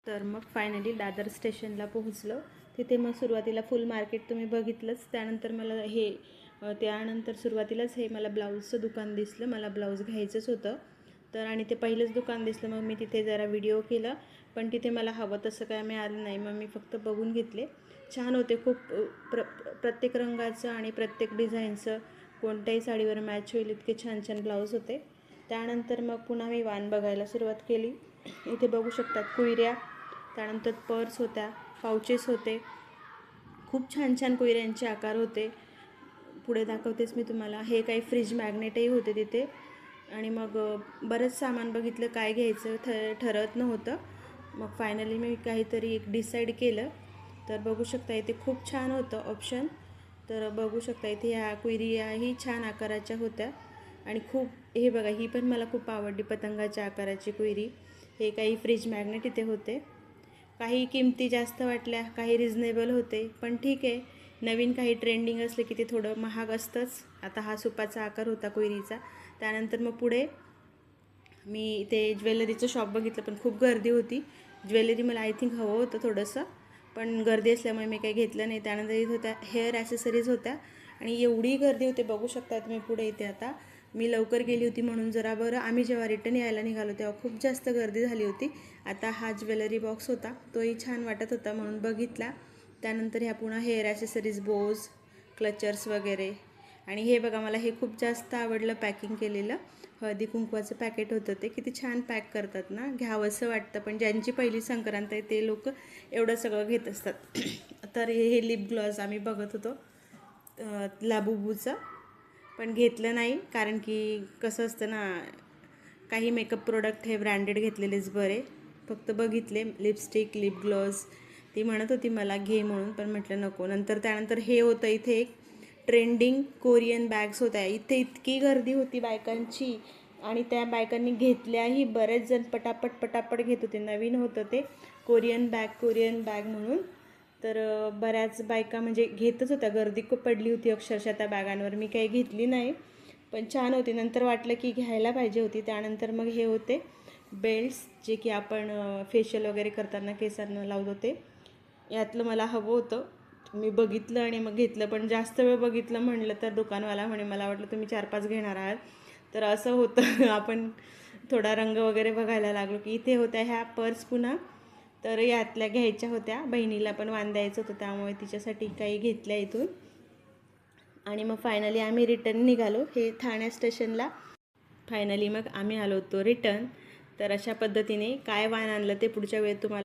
तर मग फायनली दादर स्टेशनला पोहोचलो. तिथे मग सुरुवातीला फुल मार्केट तुम्ही बघितलंच. त्यानंतर मला त्यानंतर सुरुवातीलाच हे मला ब्लाऊजचं दुकान दिसलं. मला ब्लाऊज घ्यायचंच होतं तर आणि ते पहिलंच दुकान दिसलं. मग मी तिथे जरा व्हिडिओ केला, पण तिथे मला हवं तसं काय मिळालं नाही. मग मी फक्त बघून घेतले. छान होते खूप. प्रत्येक रंगाचं आणि प्रत्येक डिझाईनचं कोणत्याही साडीवर मॅच होईल इतके छान छान ब्लाऊज होते. त्यानंतर मग पुन्हा मी वाण बघायला सुरुवात केली. इथे बघू शकतात कुयऱ्या, त्यानंतर पर्स होत्या, पाउचेस होते. खूप छान छान कुयऱ्यांचे आकार होते. पुढे दाखवतेच मी तुम्हाला. हे काही फ्रीज मॅग्नेटही होते तिथे. आणि मग बरंच सामान बघितलं, काय घ्यायचं ठरत नव्हतं. मग फायनली मी काहीतरी एक डिसाईड केलं. तर बघू शकता इथे खूप छान होतं ऑप्शन. तर बघू शकता इथे ह्या कुयऱ्याही छान आकाराच्या होत्या आणि खूप, हे बघा ही पण मला खूप आवडली पतंगाच्या आकाराची कुयरी. हे काही फ्रीज मॅग्नेट इथे होते. काही किमती जास्त वाटल्या, काही रिजनेबल होते, पण ठीक आहे. नवीन काही ट्रेंडिंग असलं की ते थोडं महाग असतंच. आता हा सुपाचा आकार होता कुयरीचा. त्यानंतर मग पुढे मी ते ज्वेलरीचं शॉप बघितलं, पण खूप गर्दी होती. ज्वेलरी मला आय थिंक हवं होतं थोडंसं, पण गर्दी असल्यामुळे मी काही घेतलं नाही. त्यानंतर इथे होत्या हेअर ॲसेसरीज होत्या आणि एवढी गर्दी होते बघू शकता तुम्ही पुढे. इथे आता मी लवकर गेली होती म्हणून जरा बरं. आम्ही जेव्हा रिटर्न यायला निघालो तेव्हा खूप जास्त गर्दी झाली होती. आता हा ज्वेलरी बॉक्स होता, तोही छान वाटत होता म्हणून बघितला. त्यानंतर ह्या पुन्हा हेअर ॲसेसरीज, बोज, क्लचर्स वगैरे. आणि हे बघा मला हे खूप जास्त आवडलं, पॅकिंग केलेलं हळदी कुंकवाचं पॅकेट होतं ते. किती छान पॅक करतात ना, घ्यावंसं वाटतं. पण ज्यांची पहिली संक्रांत आहे ते लोक एवढं सगळं घेत असतात. तर हे लिप ग्लॉस आम्ही बघत होतो लाबुबूचं, पण घेतलं नाही. कारण की कसं असतं ना, काही मेकअप प्रोडक्ट हे ब्रँडेड घेतलेलेच बरे. फक्त बघितले लिपस्टिक, लिप ग्लॉस. ती म्हणत होती मला घे म्हणून, पण म्हटलं नको. त्यानंतर हे होतं इथे एक ट्रेंडिंग कोरियन बॅग्स होत्या. इथे इतकी गर्दी होती बायकांची आणि त्या बायकांनी घेतल्याही. बरेच जण पटापट घेत होते. नवीन होतं ते कोरियन बॅग म्हणून. तर बऱ्याच बायका म्हणजे घेतच होत्या. गर्दी खूप पडली होती अक्षरशः त्या बॅगांवर. मी काही घेतली नाही, पण छान होती. नंतर वाटलं की घ्यायला पाहिजे होती. त्यानंतर मग हे होते बेल्ट्स, जे की आपण फेशियल वगैरे करताना केसांना लावत होते. यातलं मला हवं होतं. मी बघितलं आणि मग घेतलं, पण जास्त वेळ बघितलं म्हणलं तर दुकानवाला म्हणे मला वाटलं तुम्ही 4-5 घेणार आहात. तर असं होतं. आपण थोडा रंग वगैरे बघायला लागलो की इथे होत्या ह्या पर्स पुन्हा. तर यातल्या घ्यायच्या होत्या. बहिणीला पण वाण द्यायचं होतं, त्यामुळे तिच्यासाठी काही घेतल्या इथून. आणि मग फायनली आम्ही रिटर्न निघालो. हे ठाणे स्टेशनला फायनली मग आम्ही आलो होतो रिटर्न. तर अशा पद्धतीने काय वाण आणलं ते पुढच्या वेळेत तुम्हाला